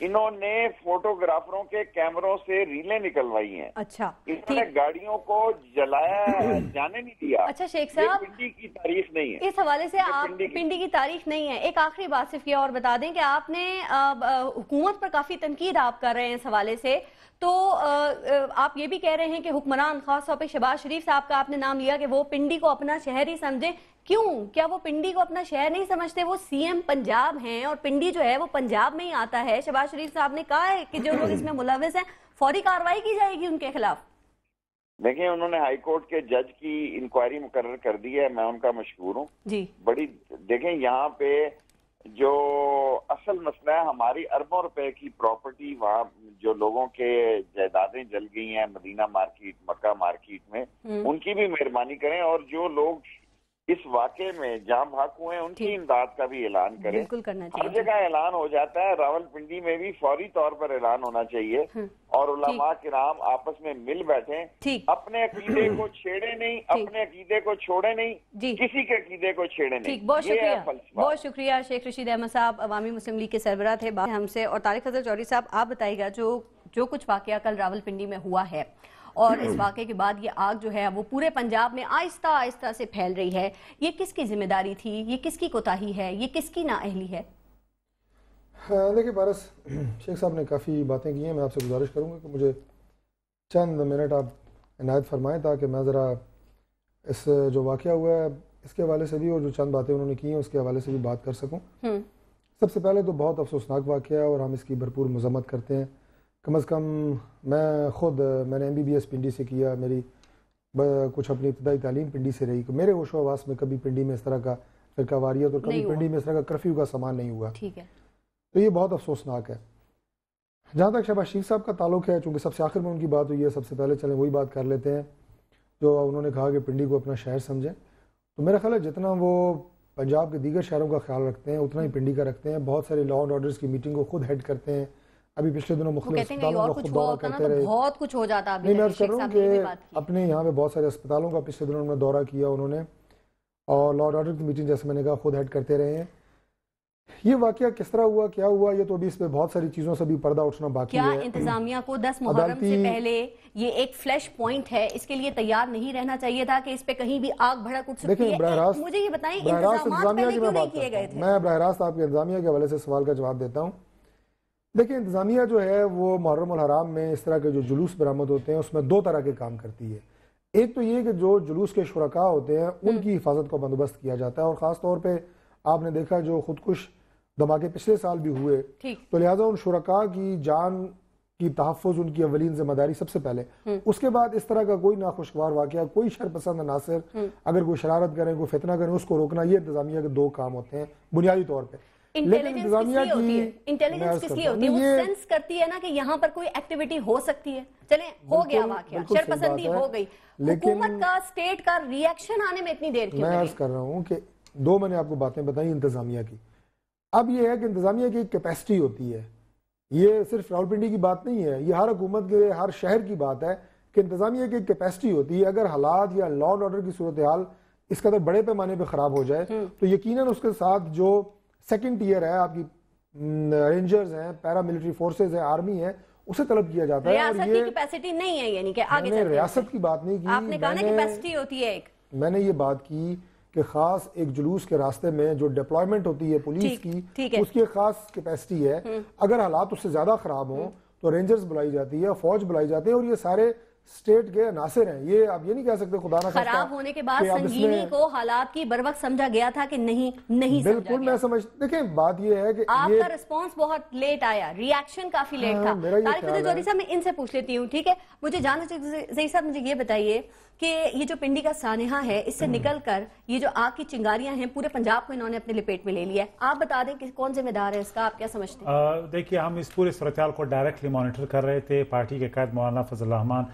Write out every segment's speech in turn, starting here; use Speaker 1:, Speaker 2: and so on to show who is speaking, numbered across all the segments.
Speaker 1: انہوں نے فوٹوگرافروں کے کیمروں سے ریلیں نکلوائی ہیں.
Speaker 2: اچھا
Speaker 1: انہوں نے گاڑیوں کو جلایا جانے نہیں دیا.
Speaker 2: اچھا شیخ صاحب،
Speaker 1: پنڈی کی تاریخ نہیں ہے
Speaker 2: اس حوالے سے آپ پنڈی کی تاریخ نہیں ہے. ایک آخری بات صرف یہ اور بتا دیں کہ آپ نے حکومت پر کافی تنقید آپ کر رہے ہیں اس حوالے سے، تو آپ یہ بھی کہہ رہے ہیں کہ حکمران خاص طور پہ شہباز شریف صاحب کا آپ نے نام لیا کہ وہ پنڈی کو اپنا شہر ہی سمجھیں. کیوں؟ کیا وہ پنڈی کو اپنا شہر نہیں سمجھتے؟ وہ سی ایم پنجاب ہیں اور پنڈی جو ہے وہ پنجاب میں ہی آتا ہے. شہباز شریف صاحب نے کہا ہے کہ جو لوگ اس میں ملوث ہیں فوری کارروائی کی جائے گی ان کے خلاف.
Speaker 1: دیکھیں، انہوں نے ہائی کورٹ کے جج کی انکوائری مقرر کر دی ہے، میں ان کا مشکور ہوں.
Speaker 2: جی
Speaker 1: بڑی دیکھیں، یہاں پہ جو اصل مسئلہ ہے ہماری اربوں روپے کی پراپرٹی، وہاں جو لوگوں کے جائیدادیں جل گئی ہیں مدینہ مارکیٹ، مکہ مارکیٹ میں، ان کی بھی مہربانی کریں، اور جو لوگ اس واقعے میں جاں بھاگ ہوئے ہیں ان کی امداد کا بھی اعلان کریں.
Speaker 2: بالکل کرنا
Speaker 1: ہر
Speaker 2: چاہیے.
Speaker 1: جگہ اعلان ہو جاتا ہے، راول پنڈی میں بھی فوری طور پر اعلان ہونا چاہیے، اور علماء کرام آپس میں مل بیٹھیں، اپنے عقیدے کو چھیڑے نہیں، اپنے عقیدے کو چھوڑے نہیں، کسی کے عقیدے کو چھیڑے نہیں.
Speaker 2: بہت شکریہ، بہت شکریہ. شیخ رشید احمد صاحب عوامی مسلم لیگ کے سربراہ تھے ہم سے. اور طارق فضل چودھری صاحب، آپ بتائیے گا جو کچھ واقعہ کل راول پنڈی میں ہوا ہے اور اس واقعے کے بعد یہ آگ جو ہے وہ پورے پنجاب میں آہستہ آہستہ سے پھیل رہی ہے، یہ کس کی ذمہ داری تھی؟ یہ کس کی کوتاہی ہے؟ یہ کس کی نااہلی ہے؟
Speaker 3: دیکھیے پارس، شیخ صاحب نے کافی باتیں کی ہیں. میں آپ سے گزارش کروں گا کہ مجھے چند منٹ آپ عنایت فرمائیں تاکہ میں ذرا اس جو واقعہ ہوا ہے اس کے حوالے سے بھی، اور جو چند باتیں انہوں نے کی ہیں اس کے حوالے سے بھی بات کر سکوں. سب سے پہلے تو بہت افسوسناک واقعہ ہے اور ہم اس کی بھرپور مذمت کرتے ہیں. کم از کم میں نے MBBS پنڈی سے کیا، میری کچھ اپنی ابتدائی تعلیم پنڈی سے رہی. میرے ہوش و حواس میں کبھی پنڈی میں اس طرح کا فرقہ واریت اور کبھی پنڈی میں اس طرح کا کرفیو کا سامان نہیں ہوا. تو یہ بہت افسوسناک ہے. جہاں تک شہباز شریف صاحب کا تعلق ہے، چونکہ سب سے آخر میں ان کی بات ہوئی ہے، سب سے پہلے چلیں وہی بات کر لیتے ہیں. جو انہوں نے کہا کہ پنڈی کو اپنا شہر سمجھیں، تو میرا خیال ہے جتنا وہ پنجاب کے دیگر شہروں کا خیال رکھتے ہیں اتنا ہی پنڈی کا رکھتے ہیں. بہت سارے لا اینڈ آرڈرز کی میٹنگ کو خود ہیڈ کرتے ہیں. ابھی پچھلے دنوں مختلف اسپتالوں کا خود دورہ کرتے رہے.
Speaker 2: بہت کچھ ہو جاتا.
Speaker 3: نہیں، میں عرض کر رہا ہوں کہ اپنے یہاں پہ بہت سارے اسپتالوں کا پچھلے دنوں میں دورہ کیا انہوں نے، اور لا اینڈ آرڈر کی میٹنگ جیسے میں نے کہا خود ہیڈ کرتے رہے ہیں. یہ واقعہ کس طرح ہوا، کیا ہوا، یہ تو ابھی اس پہ بہت ساری چیزوں سے بھی پردہ اٹھنا باقی ہے.
Speaker 2: کیا انتظامیہ کو 10 محرم سے پہلے یہ ایک فلیش پوائنٹ ہے، اس کے لیے تیار نہیں رہنا چاہیے تھا کہ اس پہ کہیں بھی آگ بھڑک اٹھ سکتی ہے؟ مجھے یہ بتائیں انتظامات پہلے کیوں نہیں کیے گئے تھے؟
Speaker 3: میں براہ راست آپ کے انتظامیہ کے حوالے سے سوال کا جواب دیتا ہوں. دیکھیں، انتظامیہ جو ہے وہ محرم الحرام میں اس طرح کے جو جلوس برآمد ہوتے ہیں اس میں 2 طرح کے کام کرتی ہے. ایک تو یہ کہ جو جلوس کے شرکاء ہوتے ہیں ان کی حفاظت کا بندوبست کیا جاتا ہے، اور خاص طور پہ آپ نے دیکھا جو خودکش دھماکے پچھلے سال بھی ہوئے، تو لہٰذا ان شرکاء کی جان کی تحفظ ان کی اولین ذمہ داری سب سے پہلے. اس کے بعد اس طرح کا کوئی ناخوشگوار واقعہ، کوئی شر پسند عناصر اگر کوئی شرارت کریں، کوئی فتنہ کریں، اس کو روکنا، یہ انتظامیہ کے 2 کام ہوتے ہیں بنیادی طور پہ.
Speaker 2: انٹیلیجنس کس لیے ہوتی ہے؟ وہ سینس کرتی ہے نا کہ یہاں پر کوئی ایکٹیویٹی ہو سکتی ہے. چلیں، ہو گیا واقعہ، شرپسندی ہو گئی، حکومت کا اسٹیٹ کا ری ایکشن آنے میں اتنی دیر کیوں لگی؟
Speaker 3: میں عرض کر رہا ہوں کہ 2 میں نے آپ کو باتیں بتائیں انتظامیہ کی. اب یہ ہے کہ انتظامیہ کی ایک کیپیسٹی ہوتی ہے، یہ صرف راولپنڈی کی بات نہیں ہے، یہ ہر حکومت کے ہر شہر کی بات ہے کہ انتظامیہ کی ایک کیپیسٹی ہوتی ہے. اگر حالات یا لا اینڈ آرڈر کی صورتحال اس قدر بڑے پیمانے پہ خراب ہو جائے تو یقیناً اس کے ساتھ جو سیکنڈ ٹیئر ہے، آپ کی رینجرز ہیں، پیرا ملٹری فورسز ہیں، آرمی ہے، اسے طلب کیا جاتا ہے.
Speaker 2: ریاست کی کیپیسٹی نہیں ہے، یعنی کہ آگے
Speaker 3: میں نے ریاست کی بات نہیں کی،
Speaker 2: آپ نے کہا نا کیپیسٹی ہوتی ہے ایک.
Speaker 3: میں نے یہ بات کی کہ خاص ایک جلوس کے راستے میں جو ڈپلائمنٹ ہوتی ہے پولیس کی، اس کی خاص کیپیسٹی ہے. اگر حالات اس سے زیادہ خراب ہوں تو رینجرز بلائی جاتی ہے، فوج بلائی جاتی ہے، اور یہ سارے اسٹیٹ کے عناصر ہیں. یہ آپ یہ نہیں کہہ سکتے خدا نہ
Speaker 2: خراب ہونے کے بعد سنگینی کو حالات کی بروقت سمجھا گیا تھا کہ نہیں
Speaker 3: بالکل میں سمجھ. دیکھیں بات یہ ہے کہ
Speaker 2: آپ کا رسپانس بہت لیٹ آیا، ری ایکشن کافی لیٹ تھا. طارق فضل چودھری صاحب، میں ان سے پوچھ لیتی ہوں، ٹھیک ہے؟ مجھے جاننا چاہیے ظہیر صاحب، مجھے یہ بتائیے کہ یہ جو پنڈی کا سانحہ ہے، اس سے نکل کر یہ جو آگ کی چنگاریاں ہیں پورے پنجاب کو انہوں نے اپنے لپیٹ میں لے لیا ہے. آپ بتا دیں کہ کون ذمہ دار ہے اس کا، آپ کیا سمجھتے ہیں؟
Speaker 4: دیکھیے، ہم اس پورے صورتحال کو ڈائریکٹلی مانیٹر کر رہے تھے. پارٹی کے قائد مولانا فضل الرحمان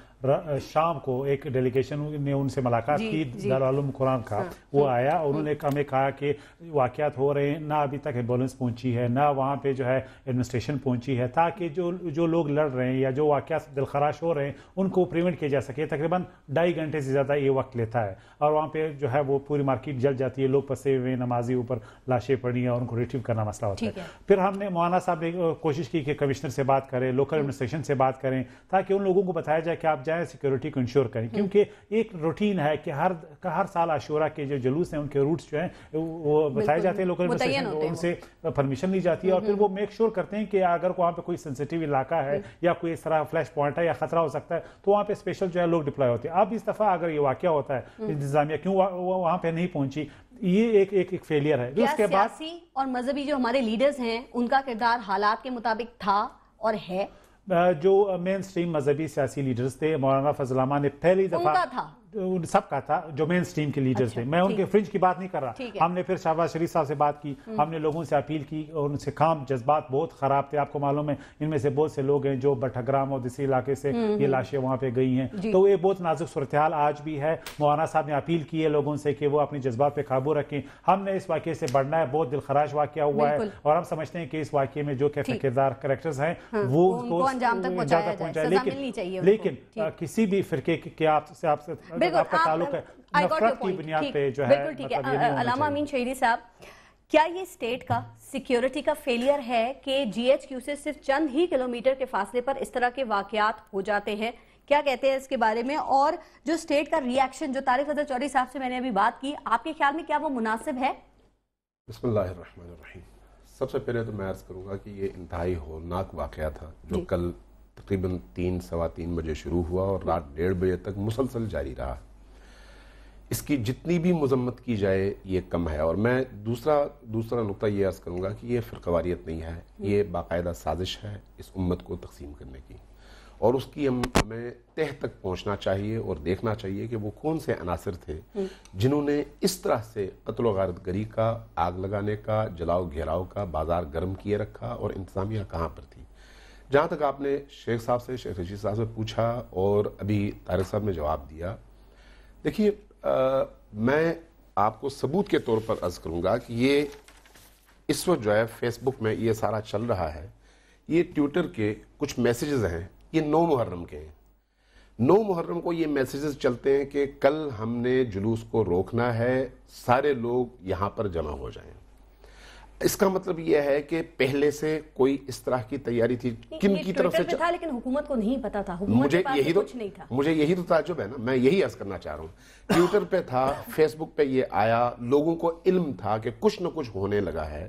Speaker 4: شام کو ایک ڈیلیگیشن نے ان سے ملاقات کی، دارالعلوم قرآن کا وہ آیا اور انہوں نے ہمیں کہا کہ واقعات ہو رہے ہیں، نہ ابھی تک ایمبولینس پہنچی ہے، نہ وہاں پہ جو ہے ایڈمنسٹریشن پہنچی ہے، تاکہ جو لوگ لڑ رہے ہیں یا جو واقعات دلخراش ہو رہے ہیں ان کو پریونٹ کیا جا سکے۔ تقریباً 2.5 گھنٹے سے زیادہ یہ وقت لیتا ہے اور وہاں پہ جو ہے وہ پوری مارکیٹ جل جاتی ہے، لوگ پسے ہوئے، نمازی اوپر لاشیں پڑی ہیں اور ان کو ریٹریو کرنا مسئلہ ہوتا ہے۔ پھر ہم نے مولانا صاحب نے کوشش کی کہ کمشنر سے بات کریں، لوکل ایڈمنسٹریشن سے بات کریں، تاکہ ان لوگوں کو بتایا جائے کہ آپ جائیں سیکورٹی کو انشور کریں، کیونکہ ایک روٹین ہے کہ ہر سال عاشورہ کے جو جلوس ہیں ان کے روٹس جو ہیں وہ بتائے جاتے ہیں، لوکل ایڈمنسٹریشن ان سے پرمیشن لی جاتی ہے اور پھر وہ میک شور کرتے ہیں کہ اگر وہاں پہ کوئی سینسیٹیو علاقہ ہے یا کوئی اس طرح فلیش پوائنٹ ہے یا خطرہ ہو سکتا ہے تو وہاں پہ اسپیشل جو ہے لوگ ڈپلوائے ہوتے ہیں۔ اب اس دفعہ اگر یہ واقعہ ہوتا ہے انتظامیہ کیوں وہاں پہ نہیں پہنچی، یہ ایک فیلئر ہے۔
Speaker 2: کیا سیاسی اور مذہبی جو ہمارے لیڈرز ہیں ان کا کردار حالات کے مطابق تھا اور ہے؟
Speaker 4: جو مین سٹریم مذہبی سیاسی لیڈرز تھے، مولانا فضل الرحمان نے پہلی دفعہ سب کا تھا، جو مین سٹریم کے لیڈرز تھے، میں ان کے فرنج کی بات نہیں کر رہا۔ ہم نے پھر شہباز شریف صاحب سے بات کی، ہم نے لوگوں سے اپیل کی اور ان سے کام جذبات بہت خراب تھے۔ آپ کو معلوم ہے ان میں سے بہت سے لوگ ہیں جو بٹھگرام اور دوسرے علاقے سے یہ لاشیں وہاں پہ گئی ہیں، تو یہ بہت نازک صورتحال آج بھی ہے۔ مولانا صاحب نے اپیل کی ہے لوگوں سے کہ وہ اپنی جذبات پہ قابو رکھیں، ہم نے اس واقعے سے بڑھنا ہے، بہت دلخراش واقعہ ہوا ہے اور ہم سمجھتے ہیں کہ اس واقعے میں جو کردار کریکٹرز ہیں وہ کو انجام تک پہنچائے، لیکن کسی بھی فرقے کے آپ کا تعلق ہے نفرت کی بنیاد پہ جو ہے۔
Speaker 2: علامہ امین شہیدی صاحب، کیا یہ اسٹیٹ کا سیکیورٹی کا فیلئر ہے کہ جی ایچ کیو سے صرف چند ہی کلومیٹر کے فاصلے پر اس طرح کے واقعات ہو جاتے ہیں؟ کیا کہتے ہیں اس کے بارے میں؟ اور جو اسٹیٹ کا ری ایکشن جو طارق فضل چودھری صاحب سے میں نے ابھی بات کی، آپ کے خیال میں کیا وہ مناسب ہے؟
Speaker 5: بسم اللہ الرحمن الرحیم۔ سب سے پہلے تو میں عرض کروں گا کہ یہ انتہائی ہولناک واقعہ تھا جو کل تقریباً 3-3:15 بجے شروع ہوا اور رات 1:30 بجے تک مسلسل جاری رہا۔ اس کی جتنی بھی مذمت کی جائے یہ کم ہے، اور میں دوسرا نقطہ یہ عرض کروں گا کہ یہ فرقواریت نہیں ہے، یہ باقاعدہ سازش ہے اس امت کو تقسیم کرنے کی، اور اس کی ہمیں تہ تک پہنچنا چاہیے اور دیکھنا چاہیے کہ وہ کون سے عناصر تھے جنہوں نے اس طرح سے قتل و غارت گری کا، آگ لگانے کا، جلاؤ گھیراؤ کا بازار گرم کیے رکھا، اور انتظامیہ کہاں پر تھی۔ جہاں تک آپ نے شیخ رشید صاحب سے پوچھا اور ابھی طارق صاحب نے جواب دیا، دیکھیے میں آپ کو ثبوت کے طور پر عرض کروں گا کہ یہ اس وقت جو ہے فیس بک میں یہ سارا چل رہا ہے، یہ ٹویٹر کے کچھ میسیجز ہیں، یہ 9 محرم کے ہیں۔ 9 محرم کو یہ میسیجز چلتے ہیں کہ کل ہم نے جلوس کو روکنا ہے، سارے لوگ یہاں پر جمع ہو جائیں۔ اس کا مطلب یہ ہے کہ پہلے سے کوئی اس طرح کی تیاری تھی کن کی طرف سے
Speaker 2: تھا، لیکن حکومت کو نہیں پتا تھا، مجھے
Speaker 5: یہی تو تعجب ہے نا، میں یہی عرض کرنا چاہ رہا ہوں۔ ٹویٹر پہ تھا، فیس بک پہ یہ آیا، لوگوں کو علم تھا کہ کچھ نہ کچھ ہونے لگا ہے۔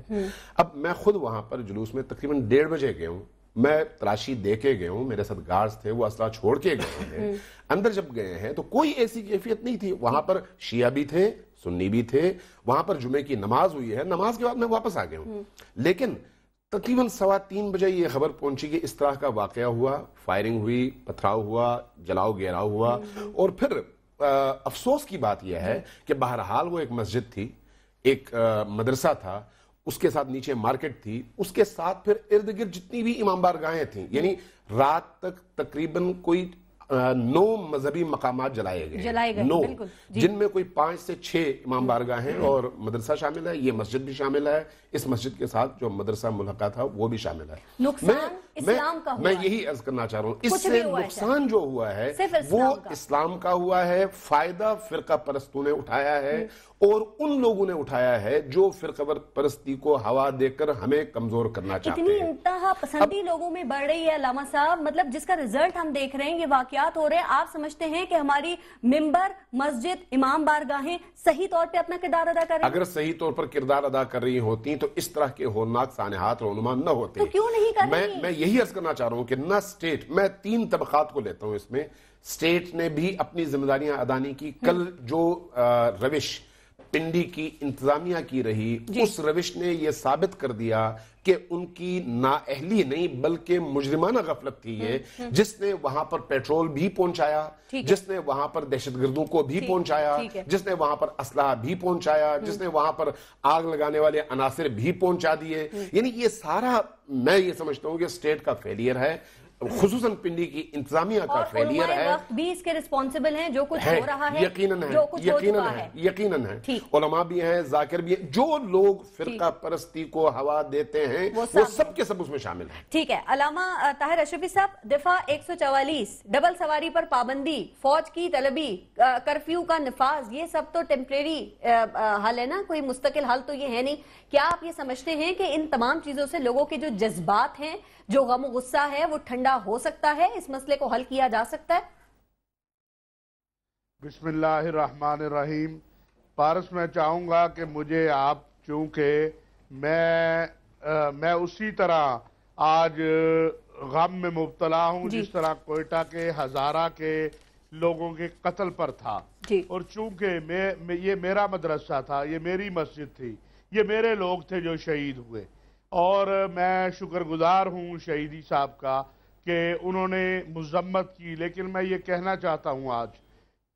Speaker 5: اب میں خود وہاں پر جلوس میں تقریباً 1:30 بجے گیا ہوں، میں تلاشی دے کے گیا ہوں، میرے ساتھ گارڈز تھے، وہ اسلحہ چھوڑ کے گئے ہیں۔ اندر جب گئے ہیں تو کوئی ایسی کیفیت نہیں تھی، وہاں پر شیعہ بھی تھے، سنی بھی تھے، وہاں پر جمعے کی نماز ہوئی ہے، نماز کے بعد میں واپس آ گیا ہوں۔ لیکن تقریباً 3:15 بجے یہ خبر پہنچی کہ اس طرح کا واقعہ ہوا، فائرنگ ہوئی، پتھراؤ ہوا، جلاؤ گھیراؤ ہوا، اور پھر افسوس کی بات یہ ہے کہ بہرحال وہ ایک مسجد تھی، ایک مدرسہ تھا، اس کے ساتھ نیچے مارکیٹ تھی، اس کے ساتھ پھر ارد گرد جتنی بھی امام بارگاہیں تھیں، یعنی رات تک تقریباً کوئی 9 مذہبی مقامات جلائے گئے، 9 جن میں کوئی 5 سے 6 امام بارگاہیں اور مدرسہ شامل ہے، یہ مسجد بھی شامل ہے، اس مسجد کے ساتھ جو مدرسہ ملحقہ تھا وہ بھی شامل ہے۔
Speaker 2: نقصان اسلام کا ہوا ہے،
Speaker 5: میں یہی عرض کرنا چاہ رہا ہوں، اس سے نقصان جو ہوا ہے وہ اسلام کا ہوا ہے، فائدہ فرقہ پرستوں نے اٹھایا ہے اور ان لوگوں نے اٹھایا ہے جو فرقہ پرستی کو ہوا دے کر ہمیں کمزور کرنا چاہتے ہیں۔
Speaker 2: اتنی انتہا پسندی لوگوں میں بڑھ رہی ہے علامہ صاحب، مطلب جس کا رزلٹ ہم دیکھ رہے ہیں، یہ واقعات ہو رہے ہیں، آپ سمجھتے ہیں کہ ہماری ممبر، مسجد، امام بارگاہیں صحیح طور پہ اپنا کردار ادا کر رہی ہیں؟
Speaker 5: اگر صحیح طور پر کردار ادا کر رہی ہوتی تو اس طرح کے ہولناک سانحات رونما نہ ہوتے۔
Speaker 2: تو کیوں نہیں کر رہی؟
Speaker 5: میں یہی عرض کرنا چاہ رہا ہوں کہ نہ اسٹیٹ، میں 3 طبقات کو لیتا ہوں اس میں، اسٹیٹ نے بھی اپنی ذمہ داریاں ادا نہیں کی۔ کل جو روش پنڈی کی انتظامیہ کی رہی، اس روش نے یہ ثابت کر دیا کہ ان کی نااہلی نہیں بلکہ مجرمانہ غفلت تھی یہ، جس نے وہاں پر پیٹرول بھی پہنچایا، جس نے وہاں پر دہشت گردوں کو بھی پہنچایا، جس نے وہاں پر اسلحہ بھی پہنچایا، جس نے وہاں پر آگ لگانے والے عناصر بھی پہنچا دیے، یعنی یہ سارا میں یہ سمجھتا ہوں کہ اسٹیٹ کا فیلئر ہے۔ خصوصاً پنڈی کی انتظامیہ کا فیلئر ہے،
Speaker 2: وقت بھی اس کے رسپانسبل ہیں جو کچھ ہو رہا ہے،
Speaker 5: یقیناً
Speaker 2: جو کچھ ہو چکا ہے،
Speaker 5: یقیناً ہے، علماء بھی ہیں، ذاکر بھی ہیں، جو لوگ فرقہ پرستی کو ہوا دیتے ہیں وہ سب کے سب اس میں شامل ہیں۔
Speaker 2: ٹھیک ہے علامہ طاہر اشرفی صاحب، دفعہ 144، ڈبل سواری پر پابندی، فوج کی طلبی، کرفیو کا نفاذ، یہ سب تو ٹیمپریری حل ہے نا، کوئی مستقل حل تو یہ ہے نہیں۔ کیا آپ یہ سمجھتے ہیں کہ ان تمام چیزوں سے لوگوں کے جو جذبات ہیں، جو غم و غصہ ہے، وہ ٹھنڈا ہو سکتا ہے، اس مسئلے کو حل کیا جا سکتا ہے؟
Speaker 6: بسم اللہ الرحمن الرحیم۔ پارس میں چاہوں گا کہ مجھے آپ، چونکہ میں اسی طرح آج غم میں مبتلا ہوں جس طرح کوئٹہ کے ہزارہ کے لوگوں کے قتل پر تھا، اور چونکہ یہ میرا مدرسہ تھا، یہ میری مسجد تھی، یہ میرے لوگ تھے جو شہید ہوئے، اور میں شکر گزار ہوں شہیدی صاحب کا کہ انہوں نے مذمت کی۔ لیکن میں یہ کہنا چاہتا ہوں آج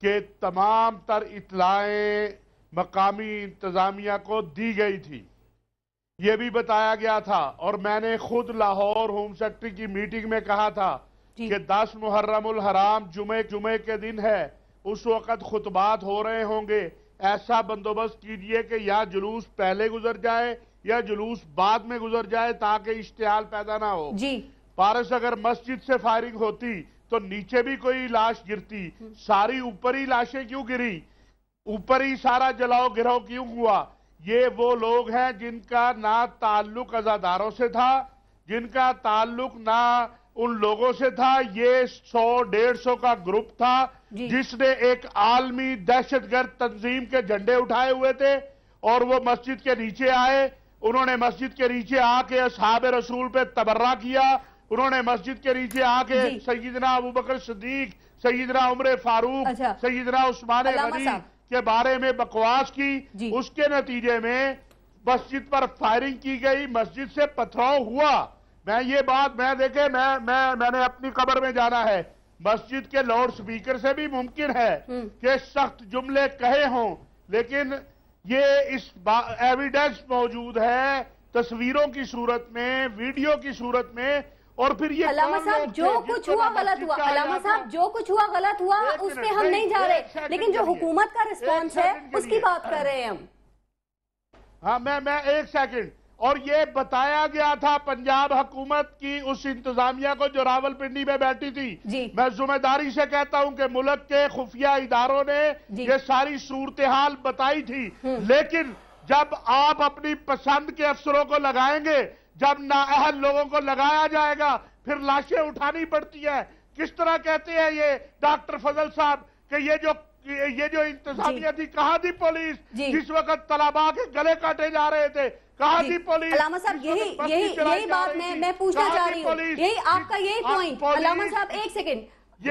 Speaker 6: کہ تمام تر اطلاعیں مقامی انتظامیہ کو دی گئی تھی، یہ بھی بتایا گیا تھا، اور میں نے خود لاہور ہوم سیکرٹری کی میٹنگ میں کہا تھا کہ 10 محرم الحرام جمعے کے دن ہے، اس وقت خطبات ہو رہے ہوں گے، ایسا بندوبست کیجئے کہ یا جلوس پہلے گزر جائے یا جلوس بعد میں گزر جائے تاکہ اشتعال پیدا نہ ہو۔ پارس، اگر مسجد سے فائرنگ ہوتی تو نیچے بھی کوئی لاش گرتی، ساری اوپر ہی لاشیں کیوں گری؟ اوپر ہی سارا جلاؤ گراؤ کیوں ہوا؟ یہ وہ لوگ ہیں جن کا نہ تعلق عزاداروں سے تھا، جن کا تعلق نہ ان لوگوں سے تھا، یہ 100-150 کا گروپ تھا جس نے ایک عالمی دہشت گرد تنظیم کے جھنڈے اٹھائے ہوئے تھے، اور وہ مسجد کے نیچے آئے، انہوں نے مسجد کے نیچے آ کے اصحاب رسول پہ تبرہ کیا، انہوں نے مسجد کے نیچے آ کے سیدنا ابوبکر صدیق، سیدنا عمر فاروق، سیدنا عثمان غنی کے بارے میں بکواس کی، اس کے نتیجے میں مسجد پر فائرنگ کی گئی، مسجد سے پتھراؤ ہوا۔ میں نے اپنی قبر میں جانا ہے، مسجد کے لاؤڈ سپیکر سے بھی ممکن ہے کہ سخت جملے کہے ہوں، لیکن یہ اس ایویڈنس موجود ہے تصویروں کی صورت میں، ویڈیو کی صورت میں، اور پھر یہ
Speaker 2: علامہ صاحب جو کچھ ہوا غلط ہوا، علامہ صاحب جو کچھ ہوا غلط ہوا، اس پہ ہم نہیں جا رہے، لیکن جو حکومت کا ریسپانس ہے اس کی بات کر رہے ہیں ہم۔
Speaker 6: ہاں میں ایک سیکنڈ، اور یہ بتایا گیا تھا پنجاب حکومت کی اس انتظامیہ کو جو راول پنڈی میں بیٹھی تھی، میں ذمہ داری سے کہتا ہوں کہ ملک کے خفیہ اداروں نے یہ ساری صورتحال بتائی تھی، لیکن جب آپ اپنی پسند کے افسروں کو لگائیں گے، جب نااہل لوگوں کو لگایا جائے گا، پھر لاشیں اٹھانی پڑتی ہے۔ کس طرح کہتے ہیں یہ ڈاکٹر فضل صاحب کہ یہ جو انتظامیہ تھی، کہاں تھی پولیس جس وقت طلباء کے گلے کاٹے جا رہے تھے؟ کہاں تھی پولیس؟
Speaker 2: علامہ صاحب یہی بات میں پوچھنا چاہ رہی ہوں، یہی آپ کا یہی پوائنٹ۔ علامہ صاحب ایک سیکنڈ،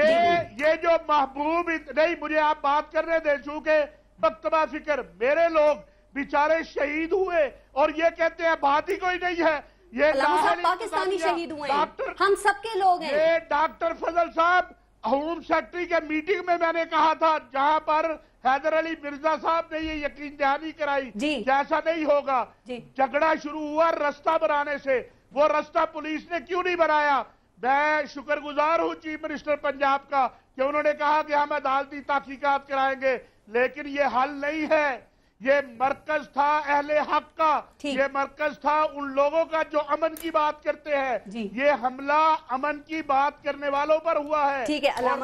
Speaker 6: یہ جو محبوب نہیں، مجھے آپ بات کرنے دیں، چونکہ مکتبہ فکر میرے لوگ بیچارے شہید ہوئے اور یہ کہتے ہیں بات ہی کوئی نہیں ہے۔ یہ
Speaker 2: علامہ صاحب پاکستانی شہید ہوئے ہیں، ہم سب کے لوگ ہیں۔
Speaker 6: یہ ڈاکٹر فضل صاحب ہوم سیکرٹری کے میٹنگ میں نے کہا تھا، جہاں پر حیدر علی مرزا صاحب نے یہ یقین دہانی کرائی کہ ایسا نہیں ہوگا، جھگڑا شروع ہوا رستہ بنانے سے، وہ رستہ پولیس نے کیوں نہیں بنایا؟ میں شکر گزار ہوں چیف منسٹر پنجاب کا کہ انہوں نے کہا کہ ہم عدالتی تحقیقات کرائیں گے، لیکن یہ حل نہیں ہے۔ یہ مرکز تھا اہل حق کا، یہ مرکز تھا ان لوگوں کا جو امن کی بات کرتے ہیں، یہ حملہ امن کی بات کرنے والوں پر ہوا ہے۔ اور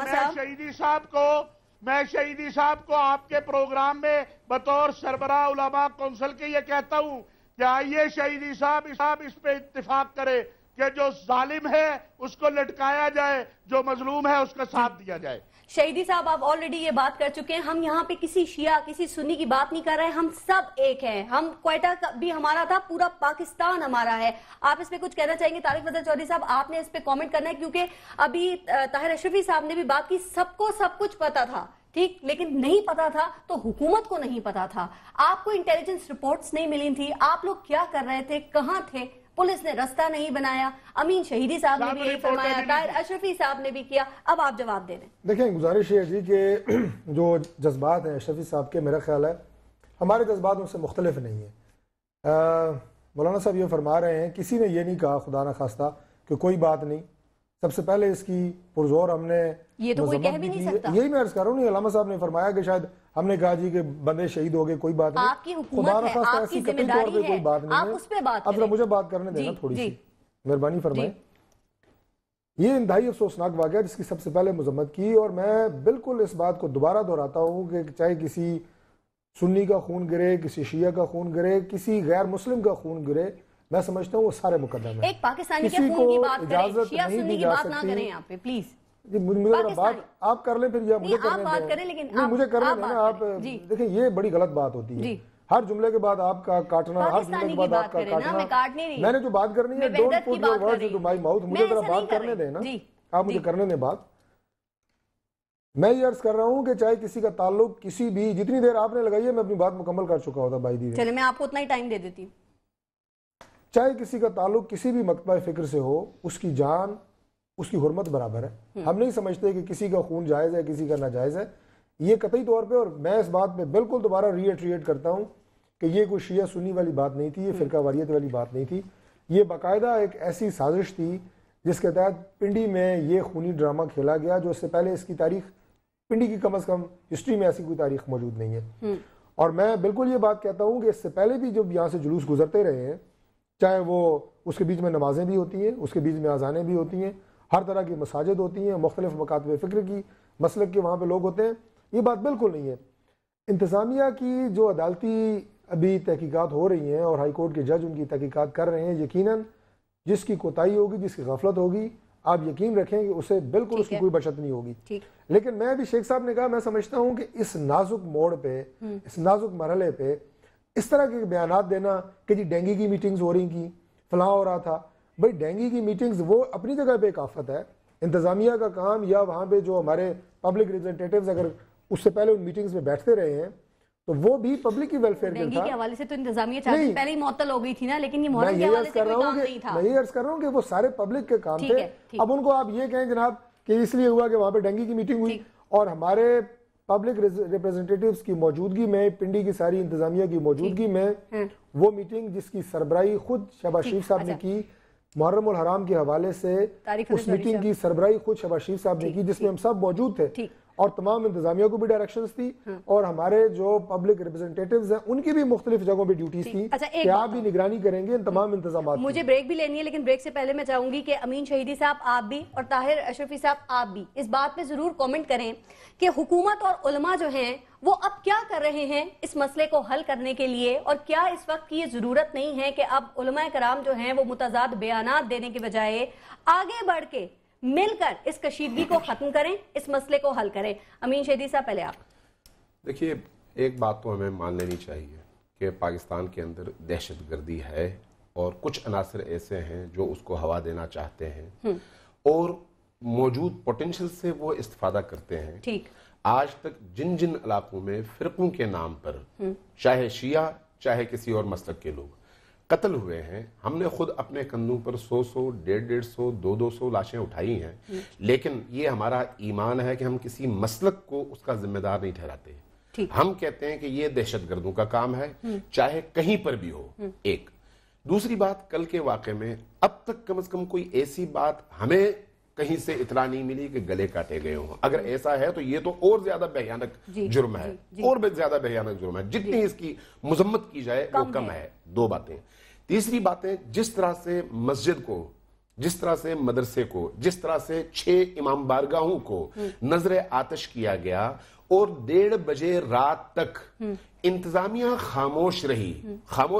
Speaker 6: میں شہیدی صاحب کو آپ کے پروگرام میں بطور سربراہ علماء کونسل کے یہ کہتا ہوں کہ آئیے شہیدی صاحب اس پہ اتفاق کرے کہ جو ظالم ہے اس کو لٹکایا جائے، جو مظلوم ہے اس کا ساتھ دیا جائے۔
Speaker 2: شہیدی صاحب آپ آلریڈی یہ بات کر چکے ہیں، ہم یہاں پہ کسی شیعہ کسی سنی کی بات نہیں کر رہے ہیں، ہم سب ایک ہیں، ہم کوئٹہ بھی ہمارا تھا، پورا پاکستان ہمارا ہے۔ آپ اس پہ کچھ کہنا چاہیں گے؟ طارق فضل چودھری صاحب آپ نے اس پہ کامنٹ کرنا ہے، کیونکہ ابھی طاہر اشرفی صاحب نے بھی بات کی، سب کو سب کچھ پتا تھا، ٹھیک، لیکن نہیں پتا تھا تو حکومت کو نہیں پتا تھا، آپ کو انٹیلیجنس رپورٹس نہیں ملی تھی، آپ لوگ کیا کر رہے تھے، کہاں تھے؟ پولیس نے رستہ نہیں بنایا، امین شہیدی صاحب نے بھی یہی فرمایا، طاہر اشرفی صاحب نے بھی کیا، اب آپ جواب دے دیں۔
Speaker 3: دیکھیں گزارش یہ ہے جی کہ جو جذبات ہیں اشرفی صاحب کے، میرا خیال ہے ہمارے جذبات ان سے مختلف نہیں ہیں۔ مولانا صاحب یہ فرما رہے ہیں، کسی نے یہ نہیں کہا خدا نہ خواستہ کہ کوئی بات نہیں، سب سے پہلے اس کی پرزور ہم نے
Speaker 2: یہ تو کوئی کہہ بھی نہیں سکتا.
Speaker 3: یہی میں عرض کر رہا ہوں. علامہ صاحب نے فرمایا کہ شاید ہم نے کہا جی کہ بندے شہید ہو گئے, کوئی بات نہیں,
Speaker 2: آپ کی حکومت ہے, آپ کی ذمہ داری ہے, آپ اس پہ بات کریں.
Speaker 3: اب مجھے بات کرنے دینا تھوڑی سی, مہربانی فرمائیں. یہ انتہائی افسوسناک واقعہ جس کی سب سے پہلے مذمت کی, اور میں بالکل اس بات کو دوبارہ دہراتا ہوں کہ چاہے کسی سنی کا خون گرے, کسی شیعہ کا خون گرے, کسی غیر مسلم کا خون گرے, میں سمجھتا ہوں وہ سارے مقدم ہیں.
Speaker 2: ایک پاکستانی کے خون کی بات کریں, شیعہ سنی کی بات نہ کریں یہاں پہ پلیز.
Speaker 3: جی مجھے بات آپ کر لیں, پھر یا مجھے کرنے دیں. مجھے کرنے دیں نا آپ. دیکھیں یہ بڑی غلط بات ہوتی ہے, ہر جملے کے بعد آپ کا کاٹنا, ہر جملے کے بعد آپ کا کاٹنا. میں نے جو بات کرنی ہے, don't put your words into my mouth. مجھے ذرا بات کرنے دیں نا, آپ مجھے کرنے دیں بات. میں یہ عرض کر رہا ہوں کہ چاہے کسی کا تعلق کسی بھی, جتنی دیر آپ نے لگائی ہے میں اپنی بات مکمل کر چکا ہوتا بھائی دی.
Speaker 2: چلے میں آپ کو اتنا ہی ٹائم دے دیتی ہوں.
Speaker 3: چاہے کسی کا تعلق کسی بھی مکتبہ فکر سے ہو, اس کی جان, اس کی حرمت برابر ہے. ہم نہیں سمجھتے کہ کسی کا خون جائز ہے, کسی کا ناجائز ہے, یہ قطعی طور پہ. اور میں اس بات پہ بالکل دوبارہ ری ایٹریٹ کرتا ہوں کہ یہ کوئی شیعہ سنی والی بات نہیں تھی, یہ فرقہ واریت والی بات نہیں تھی. یہ باقاعدہ ایک ایسی سازش تھی جس کے تحت پنڈی میں یہ خونی ڈرامہ کھیلا گیا, جو اس سے پہلے اس کی تاریخ پنڈی کی کم از کم ہسٹری میں ایسی کوئی تاریخ موجود نہیں ہے. اور میں بالکل یہ بات کہتا ہوں کہ اس سے پہلے بھی جب یہاں سے جلوس گزرتے رہے ہیں, چاہے وہ اس کے بیچ میں نمازیں بھی ہوتی ہیں, اس کے بیچ میں اذانیں بھی ہوتی ہیں, ہر طرح کی مساجد ہوتی ہیں, مختلف مکاتب فکر کی مسلک کے وہاں پہ لوگ ہوتے ہیں, یہ بات بالکل نہیں ہے. انتظامیہ کی جو عدالتی ابھی تحقیقات ہو رہی ہیں اور ہائی کورٹ کے جج ان کی تحقیقات کر رہے ہیں, یقیناً جس کی کوتاہی ہوگی, جس کی غفلت ہوگی, آپ یقین رکھیں کہ اسے بالکل اس کی کوئی بچت نہیں ہوگی. لیکن میں بھی شیخ صاحب نے کہا, میں سمجھتا ہوں کہ اس نازک موڑ پہ, اس نازک مرحلے پہ اس طرح کے بیانات دینا کہ جی ڈینگی کی میٹنگز ہو رہی تھیں, فلاں ہو رہا تھا, بھائی ڈینگی کی میٹنگز وہ اپنی جگہ پہ ایک آفت ہے. انتظامیہ کا کام, یا وہاں پہ جو ہمارے پبلک ریپرزنٹیٹیوز اگر اس سے پہلے ان میٹنگز میں بیٹھتے رہے ہیں تو وہ بھی پبلک کی ویلفیئر کے
Speaker 2: ڈینگی کے حوالے سے تو انتظامیہ چاہتی پہلے ہی معطل ہو گئی تھی نا, لیکن یہ محرم کے حوالے سے کوئی کام نہیں تھا.
Speaker 3: میں یہ عرض کر رہا ہوں کہ وہ سارے پبلک کے کام تھے. اب ان کو آپ یہ کہیں جناب کہ اس لیے ہوا کہ وہاں پہ ڈینگی کی میٹنگ ہوئی, اور ہمارے پبلک ریپرزنٹیٹیوز کی موجودگی میں, پنڈی کی ساری انتظامیہ کی موجودگی میں وہ میٹنگ جس کی سربراہی خود شہباز شریف صاحب نے کی, محرم الحرام کے حوالے سے اس میٹنگ کی سربراہی خود شہباز شریف صاحب نے کی, جس میں ہم سب موجود تھے, اور تمام انتظامیہ کو بھی ڈائریکشنز تھی, اور ہمارے جو پبلک ریپرزنٹیٹیوز ہیں ان کی بھی مختلف جگہوں پہ ڈیوٹیز تھی کہ آپ بھی نگرانی کریں گے ان تمام انتظامات.
Speaker 2: مجھے بریک بھی لینی ہے, لیکن بریک سے پہلے میں چاہوں گی کہ امین شہیدی صاحب آپ بھی اور طاہر اشرفی صاحب آپ بھی اس بات پہ ضرور کومنٹ کریں کہ حکومت اور علماء جو ہیں وہ اب کیا کر رہے ہیں اس مسئلے کو حل کرنے کے لیے, اور کیا اس وقت کی یہ ضرورت نہیں ہے کہ اب علماء کرام جو ہیں وہ متضاد بیانات دینے کے بجائے آگے بڑھ کے مل کر اس کشیدگی کو ختم کریں, اس مسئلے کو حل کریں. امین شہیدی صاحب پہلے آپ.
Speaker 5: دیکھیے ایک بات تو ہمیں مان لینی چاہیے کہ پاکستان کے اندر دہشت گردی ہے, اور کچھ عناصر ایسے ہیں جو اس کو ہوا دینا چاہتے ہیں اور موجود پوٹینشل سے وہ استفادہ کرتے ہیں.
Speaker 2: ٹھیک,
Speaker 5: آج تک جن جن علاقوں میں فرقوں کے نام پر چاہے شیعہ چاہے کسی اور مسلک کے لوگ قتل ہوئے ہیں, ہم نے خود اپنے کندھوں پر 100 150 200 لاشیں اٹھائی ہیں, لیکن یہ ہمارا ایمان ہے کہ ہم کسی مسلک کو اس کا ذمہ دار نہیں ٹھہراتے. ہم کہتے ہیں کہ یہ دہشت گردوں کا کام ہے, چاہے کہیں پر بھی ہو. ایک دوسری بات, کل کے واقعے میں اب تک کم از کم کوئی ایسی بات ہمیں کہیں سے اطلاع نہیں ملی کہ گلے کاٹے گئے ہوں. اگر ایسا ہے تو یہ تو اور زیادہ بھیانک جرم ہے, اور زیادہ بھیانک جرم ہے. جتنی اس کی مذمت کی جائے وہ کم ہے. دو باتیں. تیسری باتیں, جس طرح سے مسجد کو, جس طرح سے مدرسے کو, جس طرح سے 6 امام بارگاہوں کو نظر آتش کیا گیا اور 1:30 بجے رات تک انتظامیہ خاموش رہی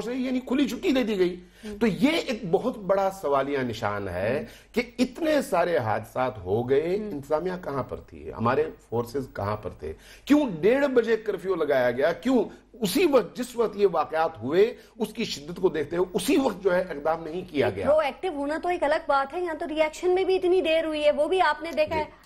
Speaker 5: یعنی کھلی چھٹی دے دی گئی. تو یہ ایک بہت بڑا سوالیہ نشان ہے کہ اتنے سارے حادثات ہو گئے, انتظامیہ کہاں پر تھی, ہمارے فورسز کہاں پر تھے, کیوں 1:30 بجے کرفیو لگایا گیا, کیوں اسی وقت جس وقت یہ واقعات ہوئے اس کی شدت کو دیکھتے ہوئے اسی وقت جو ہے اقدام نہیں کیا گیا.
Speaker 2: پرو ایکٹیو ہونا تو ایک الگ بات ہے, یہاں تو ری ایکشن میں بھی اتنی دیر ہوئی ہے, وہ بھی آپ نے دیکھا ہے.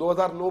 Speaker 5: 2009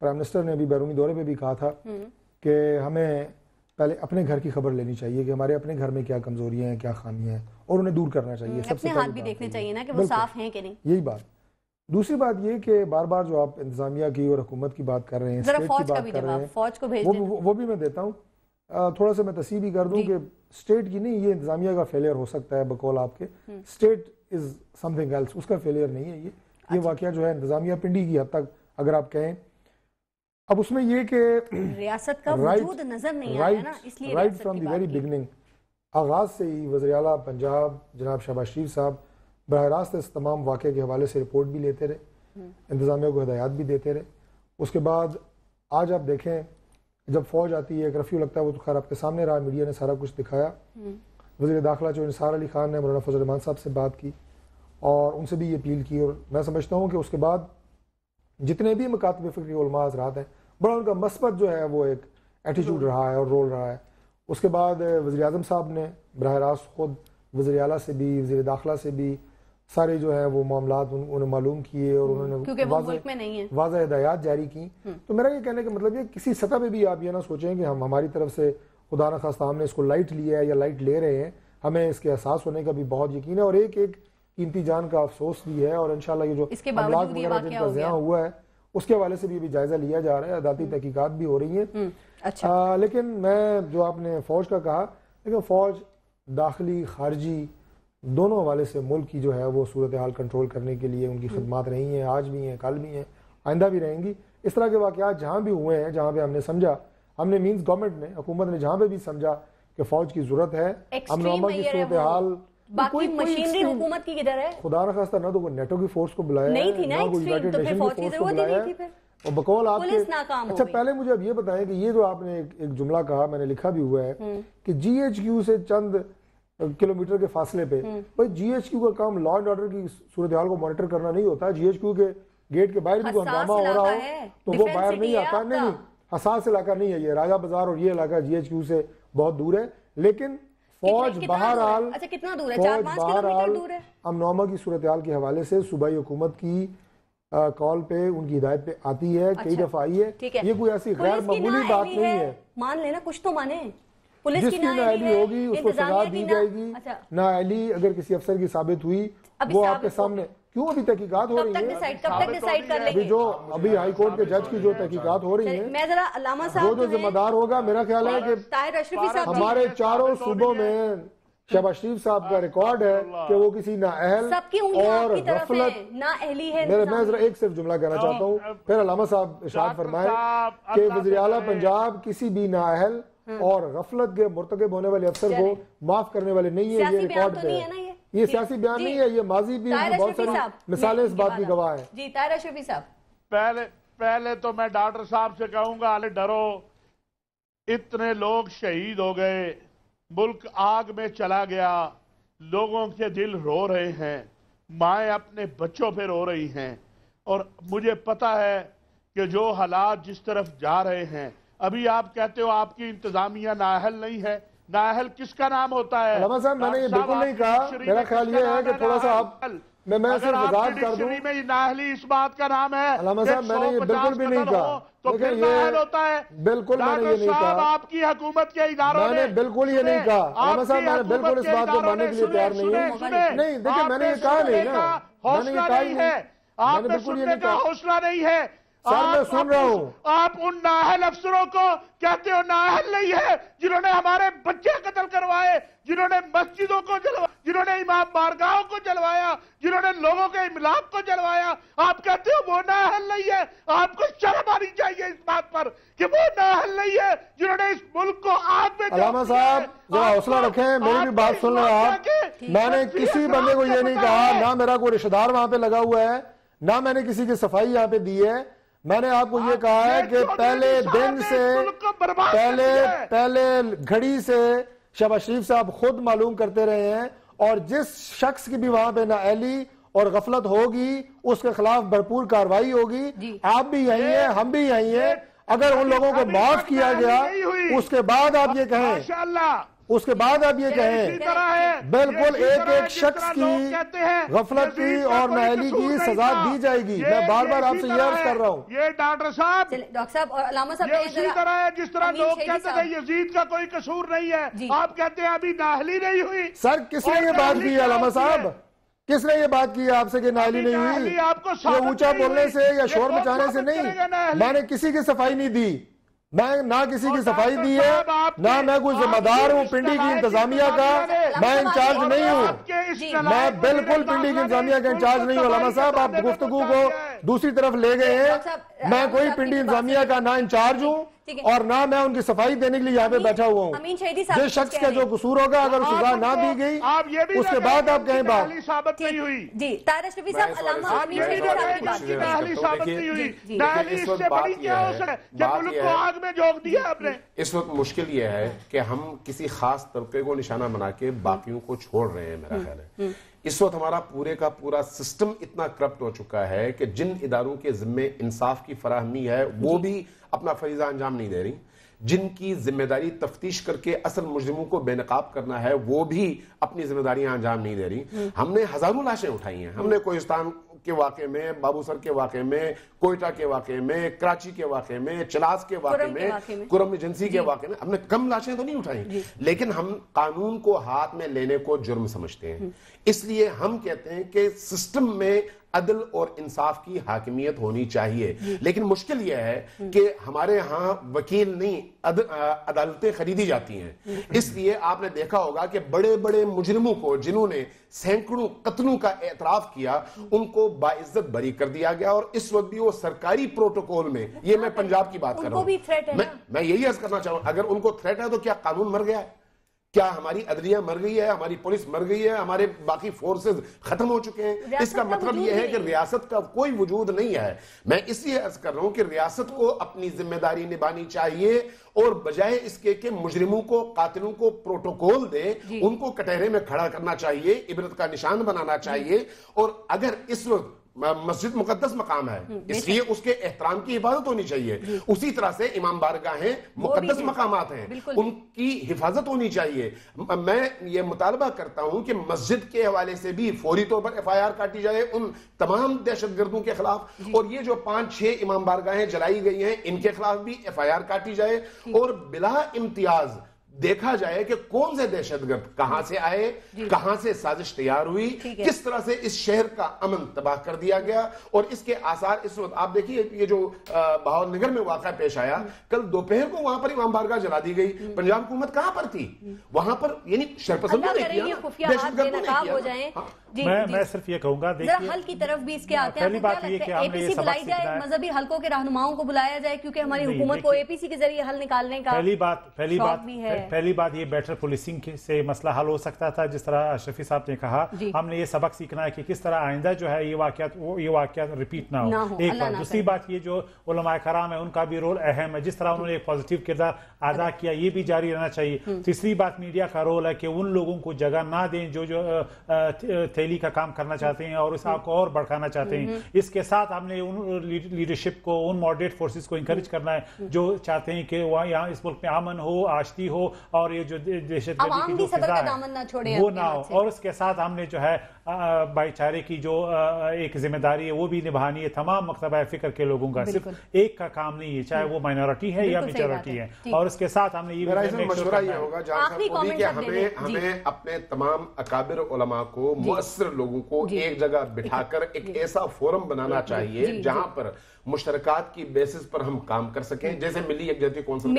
Speaker 3: پرائم منسٹر نے ابھی بیرونی دورے پہ بھی کہا تھا کہ ہمیں پہلے اپنے گھر کی خبر لینی چاہیے کہ ہمارے اپنے گھر میں کیا کمزوریاں ہیں، کیا خامیاں ہیں، اور انہیں دور کرنا چاہیے. سب سے
Speaker 2: اپنے ہاتھ بھی دیکھنے چاہیے نا کہ وہ صاف ہیں کہ نہیں.
Speaker 3: یہی بات. دوسری بات یہ کہ بار بار جو آپ انتظامیہ کی اور حکومت کی بات کر رہے ہیں، اسٹیٹ کی بات کر رہے ہیں،
Speaker 2: فوج کو بھیج دیں.
Speaker 3: وہ بھی میں دیتا ہوں. تھوڑا سا میں تصحیح بھی کر دوں کہ اسٹیٹ کی نہیں، یہ انتظامیہ کا فیلئر ہو سکتا ہے بقول آپ کے. State is something else, اس کا فیلئر نہیں ہے یہ واقعہ جو ہے انتظامیہ پنڈی کی حد تک اگر آپ کہیں. اب اس میں یہ کہ
Speaker 2: ریاست کا وجود نظر نہیں آیا نا، اس لیے
Speaker 3: right from the very beginning, آغاز سے ہی وزیر اعلیٰ پنجاب جناب شہباز شریف صاحب براہ راست اس تمام واقعے کے حوالے سے رپورٹ بھی لیتے رہے، انتظامیہ کو ہدایات بھی دیتے رہے. اس کے بعد آج آپ دیکھیں جب فوج آتی ہے، ایک رفیع لگتا ہے، وہ تو خیر آپ کے سامنے رہا، میڈیا نے سارا کچھ دکھایا. وزیر داخلہ جو نثار علی خان نے مولانا فضل الرحمان صاحب سے بات کی اور ان سے بھی یہ اپیل کی، اور میں سمجھتا ہوں کہ اس کے بعد جتنے بھی مکاتب فکری علماء حضرات ہیں، بڑا ان کا مثبت جو ہے وہ ایک ایٹیچیوڈ رہا ہے اور رول رہا ہے. اس کے بعد وزیر اعظم صاحب نے براہ راست خود وزیر اعلیٰ سے بھی، وزیر داخلہ سے بھی سارے جو ہیں وہ معاملات انہیں معلوم کیے اور انہوں نے واضح ہدایات جاری کی. تو میرا یہ کہنے کا مطلب یہ کسی سطح پہ بھی آپ یہ نہ سوچیں کہ ہماری طرف سے خدا نخواستہ ہم نے اس کو لائٹ لیا ہے یا لائٹ لے رہے ہیں. ہمیں اس کے احساس ہونے کا بھی بہت یقین ہے اور ایک ایک قیمتی جان کا افسوس بھی ہے، اور انشاءاللہ یہ جو املاک وغیرہ جن کا زیاں ہوا ہے اس کے حوالے سے بھی جائزہ لیا جا رہا ہے، عدالتی تحقیقات بھی ہو رہی ہیں. لیکن میں جو آپ نے فوج کا کہا، لیکن فوج داخلی خارجی دونوں حوالے سے ملک کی جو ہے وہ صورتحال کنٹرول کرنے کے لیے ان کی خدمات رہی ہیں، آج بھی ہیں، کل بھی ہیں، آئندہ بھی رہیں گی. اس طرح کے واقعات جہاں بھی ہوئے ہیں، جہاں پہ ہم نے سمجھا، ہم نے مینز گورنمنٹ نے، حکومت نے جہاں پہ بھی سمجھا کہ فوج کی ضرورت ہے، امن و امان کی صورتحال،
Speaker 2: باقی مشینری حکومت کی کدھر ہے؟
Speaker 3: خدا نہ خواستہ نہ تو کوئی نیٹو کی فورس کو بلایا ہے، نہ کوئی یونائیٹڈ نیشن کی فورس کو بلایا ہے. اور بقول آپ کے اچھا پہلے مجھے اب یہ بتائیں کہ یہ جو آپ نے ایک جملہ کہا، میں نے لکھا بھی ہوا ہے کہ جی ایچ کیو سے چند کلومیٹر کے فاصلے پہ، بھائی جی ایچ کیو کا کام لا اینڈ آرڈر کی صورتحال کو مانیٹر کرنا نہیں ہوتا. جی ایچ کیو کے گیٹ کے باہر بھی کوئی ہنگامہ ہو رہا ہو تو وہ باہر نہیں آتا. نہیں، حساس علاقہ نہیں ہے یہ، راجہ بازار اور یہ علاقہ جی ایچ کیو سے بہت دور ہے. لیکن فوج بہرحال امن و امان کی صورتحال کے حوالے سے صوبائی حکومت کی کال پہ، ان کی ہدایت پہ آتی ہے، کئی دفعہ آئی ہے. یہ کوئی ایسی غیر معمولی بات نہیں ہے.
Speaker 2: مان لینا کچھ تو مانے،
Speaker 3: جس کی نااہلی ہوگی اس کو سزا دی جائے گی. نااہلی اگر کسی افسر کی ثابت ہوئی وہ آپ کے سامنے، کیوں ابھی تحقیقات ہو رہی ہیں، ابھی ہائی کورٹ کے جج کی جو تحقیقات ہو رہی ہیں، وہ جو ذمہ دار ہوگا، میرا خیال ہے کہ ہمارے چاروں صوبوں میں شہباز شریف صاحب کا ریکارڈ ہے کہ وہ کسی نااہل اور غفلت، میں ذرا ایک صرف جملہ کہنا چاہتا ہوں، پھر علامہ صاحب ارشاد فرمائے کہ وزیر اعلیٰ پنجاب کسی بھی نااہل اور غفلت کے مرتکب ہونے والے افسر کو معاف کرنے والے نہیں ہیں. یہ ریکارڈ پہ ہے، یہ سیاسی بیان نہیں ہے، یہ ماضی بھی بہت ساری مثالیں اس بات کی گواہ ہیں.
Speaker 2: جی طاہر اشرفی صاحب،
Speaker 6: پہلے تو میں ڈاکٹر صاحب سے کہوں گا ارے ڈرو، اتنے لوگ شہید ہو گئے، ملک آگ میں چلا گیا، لوگوں کے دل رو رہے ہیں، مائیں اپنے بچوں پہ رو رہی ہیں، اور مجھے پتا ہے کہ جو حالات جس طرف جا رہے ہیں، ابھی آپ کہتے ہو آپ کی انتظامیہ نااہل نہیں ہے. نااہل کس کا نام ہوتا ہے؟
Speaker 3: علامہ صاحب میں نے یہ بالکل نہیں کہا، میرا خیال یہ ہے کہ تھوڑا سا آپ میں صرف وضاحت کر دوں،
Speaker 6: میں نااہلی اس بات کا نام ہے.
Speaker 3: علامہ صاحب میں نے یہ بالکل بھی نہیں کہا،
Speaker 6: تو پھر نااہل ہوتا ہے.
Speaker 3: بالکل میں نے یہ نہیں کہا،
Speaker 6: آپ کی حکومت کے اداروں
Speaker 3: میں نے بالکل یہ نہیں کہا. علامہ صاحب میں نے بالکل اس بات کو ماننے کے لیے تیار نہیں ہوں. نہیں دیکھیں میں نے یہ کہا نہیں نا، میں نے یہ کہا ہی نہیں،
Speaker 6: آپ نے سننے کا حوصلہ نہیں ہے.
Speaker 3: سر میں سن رہا ہوں.
Speaker 6: آپ ان نااہل افسروں کو کہتے ہو نااہل نہیں ہے جنہوں نے ہمارے بچے قتل کروائے، جنہوں نے مسجدوں کو جلوایا، جنہوں نے امام بارگاہوں کو جلوایا، جنہوں نے لوگوں کے املاک کو جلوایا. آپ کہتے ہو وہ نااہل نہیں ہے. آپ کو شرم آنی چاہیے اس بات پر کہ وہ نااہل نہیں ہے جنہوں نے اس ملک کو آگ میں.
Speaker 3: علامہ صاحب ذرا حوصلہ رکھیں، میری بھی بات سن رہے ہیں آپ. میں نے کسی بندے کو یہ نہیں کہا، نہ میرا کوئی رشتہ دار وہاں پہ لگا ہوا ہے، نہ میں نے کسی کی صفائی یہاں پہ دی ہے. میں نے آپ کو یہ کہا ہے کہ پہلے دن سے، پہلے گھڑی سے شہباز شریف صاحب خود معلوم کرتے رہے ہیں، اور جس شخص کی بھی وہاں پہ نااہلی اور غفلت ہوگی اس کے خلاف بھرپور کارروائی ہوگی. آپ بھی یہی ہیں، ہم بھی یہی ہیں. اگر ان لوگوں کو معاف کیا گیا اس کے بعد آپ یہ کہیں اس کے بعد آپ یہ کہیں بالکل ایک ایک شخص کی غفلت کی اور نااہلی کی سزا دی جائے گی. میں بار بار آپ سے یہ عرض کر رہا ہوں.
Speaker 6: یہ ڈاکٹر صاحب
Speaker 2: اور علامہ صاحب
Speaker 6: یہ اسی طرح ہے جس طرح لوگ کہتے تھے یزید کا کوئی قصور نہیں ہے, آپ کہتے ہیں ابھی نااہلی نہیں ہوئی.
Speaker 3: سر کس نے یہ بات کی علامہ صاحب, کس نے یہ بات کی آپ سے کہ نااہلی نہیں ہوئی؟ یہ اونچا بولنے سے یا شور مچانے سے نہیں. میں نے کسی کی صفائی نہیں دی, میں نہ کسی کی صفائی دی ہے, نہ میں کوئی ذمہ دار ہوں پنڈی کی انتظامیہ کا. میں انچارج نہیں ہوں, میں بالکل پنڈی کی انتظامیہ کا انچارج نہیں ہوں. علامہ صاحب آپ گفتگو کو دوسری طرف لے گئے ہیں. میں کوئی پنڈی انتظامیہ کا نہ انچارج ہوں اور نہ میں ان کی صفائی دینے کے لیے یہاں پہ بیٹھا ہوا ہوں. جس شخص کا جو قصور ہوگا اگر سزا نہ دی گئی اس کے بعد آپ کہیں بات
Speaker 6: ثابت نہیں ہوئی.
Speaker 2: جی طاہر اشرفی صاحب, علامہ امین شہیدی صاحب کی بات کی
Speaker 6: نااہلی ثابت نہیں ہوئی. نااہلی اس سے بڑی کیا ہو سکے کہ ملک کو آگ میں جھونک دیا آپ نے.
Speaker 5: اس وقت مشکل یہ ہے کہ ہم کسی خاص طبقے کو نشانہ بنا کے باقیوں کو چھوڑ رہے ہیں. میرا خیال ہے اس وقت ہمارا پورے کا پورا سسٹم اتنا کرپٹ ہو چکا ہے کہ جن اداروں کے ذمے انصاف کی فراہمی ہے وہ بھی اپنا فریضہ انجام نہیں دے رہی, جن کی ذمہ داری تفتیش کر کے اصل مجرموں کو بے نقاب کرنا ہے وہ بھی اپنی ذمہ داریاں انجام نہیں دے رہی. ہم نے ہزاروں لاشیں اٹھائی ہیں. ہم نے کوہستان کے واقعے میں, بابو سر کے واقعے میں, کوئٹہ کے واقعے میں, کراچی کے واقعے میں, چلاس کے واقعے میں, کرم ایجنسی کے واقعے میں ہم نے کم لاشیں تو نہیں اٹھائیں, لیکن ہم قانون کو ہاتھ میں لینے کو جرم سمجھتے ہیں. اس لیے ہم کہتے ہیں کہ سسٹم میں عدل اور انصاف کی حاکمیت ہونی چاہیے. لیکن مشکل یہ ہے کہ ہمارے ہاں وکیل نہیں عدالتیں خریدی جاتی ہیں. اس لیے آپ نے دیکھا ہوگا کہ بڑے بڑے مجرموں کو جنہوں نے سینکڑوں قتلوں کا اعتراف کیا ان کو باعزت بری کر دیا گیا, اور اس وقت بھی وہ سرکاری پروٹوکول میں, یہ میں پنجاب کی بات کر رہا ہوں, میں یہی عرض کرنا چاہوں اگر ان کو تھریٹ ہے تو کیا قانون مر گیا ہے؟ کیا ہماری عدلیہ مر گئی ہے؟ ہماری پولیس مر گئی ہے؟ ہمارے باقی فورسز ختم ہو چکے ہیں؟ اس کا مطلب یہ ہے کہ ریاست کا کوئی وجود نہیں ہے. میں اس لیے عرض کر رہا ہوں کہ ریاست کو اپنی ذمہ داری نبھانی چاہیے اور بجائے اس کے کہ مجرموں کو, قاتلوں کو پروٹوکول دے, ان کو کٹہرے میں کھڑا کرنا چاہیے, عبرت کا نشان بنانا چاہیے. اور اگر اس وقت مسجد مقدس مقام ہے اس لیے اس کے احترام کی حفاظت ہونی چاہیے, اسی طرح سے امام بارگاہیں مقدس مقامات ہیں, ان کی حفاظت ہونی چاہیے. میں یہ مطالبہ کرتا ہوں کہ مسجد کے حوالے سے بھی فوری طور پر ایف آئی آر کاٹی جائے ان تمام دہشت گردوں کے خلاف, اور یہ جو 5-6 امام بارگاہیں جلائی گئی ہیں ان کے خلاف بھی ایف آئی آر کاٹی جائے, اور بلا امتیاز دیکھا جائے کہ کون سے دہشت گرد کہاں سے آئے, کہاں سے سازش تیار ہوئی, کس طرح سے اس شہر کا امن تباہ کر دیا گیا. اور اس کے آثار اس وقت آپ دیکھیے یہ جو بہاول نگر میں واقعہ پیش آیا, کل دوپہر کو وہاں پر امام بارگاہ جلا دی گئی. پنجاب حکومت کہاں پر تھی وہاں پر؟ یعنی شرپسندوں نے کیا, دہشت گردوں نے کیا.
Speaker 4: میں صرف یہ کہوں گا دیکھیے
Speaker 2: حل کی طرف بھی اس کے آتے ہیں. اے پی سی بلائی جائے, مذہبی حلقوں کے رہنماؤں کو بلایا جائے, کیونکہ ہماری حکومت کو اے پی سی کے ذریعے حل نکالنے کا
Speaker 4: پہلی بات یہ بیٹر پولیسنگ سے مسئلہ حل ہو سکتا تھا, جس طرح اشرفی صاحب نے کہا. ہم نے یہ سبق سیکھنا ہے کہ کس طرح آئندہ جو ہے یہ واقعات ریپیٹ نہ ہو. ایک بات. دوسری بات یہ جو علماء کرام ہیں ان کا بھی رول اہم ہے, جس طرح انہوں نے ایک پازیٹیو کردار ادا کیا یہ بھی جاری رہنا چاہیے. تیسری بات میڈیا کا رول ہے کہ ان لوگوں کو جگہ نہ دیں جو تھیلی کا کام کرنا چاہتے ہیں اور اس آپ کو اور بڑھانا چاہتے ہیں. اس کے ساتھ ہم نے ان لیڈرشپ کو, ان ماڈریٹ فورسز کو انکریج کرنا ہے جو چاہتے ہیں کہ وہاں یہاں اس ملک میں امن ہو, آشتی ہو, اور یہ جو دہشت گردی کی جو فضا ہے وہ نہ ہو. اور اس کے ساتھ ہم نے جو ہے بھائی چارے کی جو ایک ذمہ داری ہے وہ بھی نبھانی ہے تمام مکتبہ فکر کے لوگوں کا. صرف ایک کا کام نہیں ہے, چاہے وہ مائنورٹی ہے یا میجورٹی ہے. اور اس کے ساتھ ہم نے یہ
Speaker 5: مشورہ یہ ہوگا جہاں کہ ہمیں اپنے تمام اکابر علماء کو, مؤثر لوگوں کو ایک جگہ بٹھا کر ایک ایسا فورم بنانا چاہیے جہاں پر مشترکات کی بیسس پر ہم کام کر سکیں, جیسے ملی یکجہتی کونسل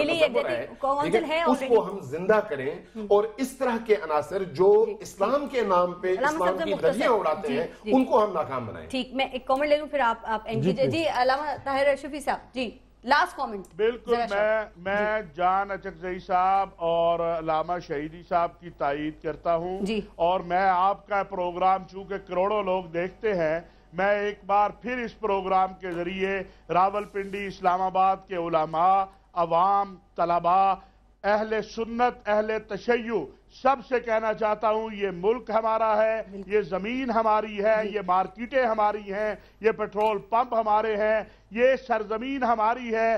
Speaker 5: ہے, اس کو ہم زندہ کریں. اور اس طرح کے عناصر جو اسلام کے نام پہ اسلام کی دھجیاں اڑاتے ہیں ان کو ہم ناکام بنائیں.
Speaker 2: ٹھیک, میں ایک کامنٹ لے لوں پھر آپ جی علامہ طاہر اشرفی صاحب جی لاسٹ کامنٹ.
Speaker 6: بالکل, میں جان اچکزئی صاحب اور علامہ شہیدی صاحب کی تائید کرتا ہوں, اور میں آپ کا پروگرام چونکہ کروڑوں لوگ دیکھتے ہیں, میں ایک بار پھر اس پروگرام کے ذریعے راول پنڈی, اسلام آباد کے علماء, عوام, طلباء, اہل سنت, اہل تشیع سب سے کہنا چاہتا ہوں یہ ملک ہمارا ہے, یہ زمین ہماری ہے, یہ مارکیٹیں ہماری ہیں, یہ پیٹرول پمپ ہمارے ہیں, یہ سرزمین ہماری ہے.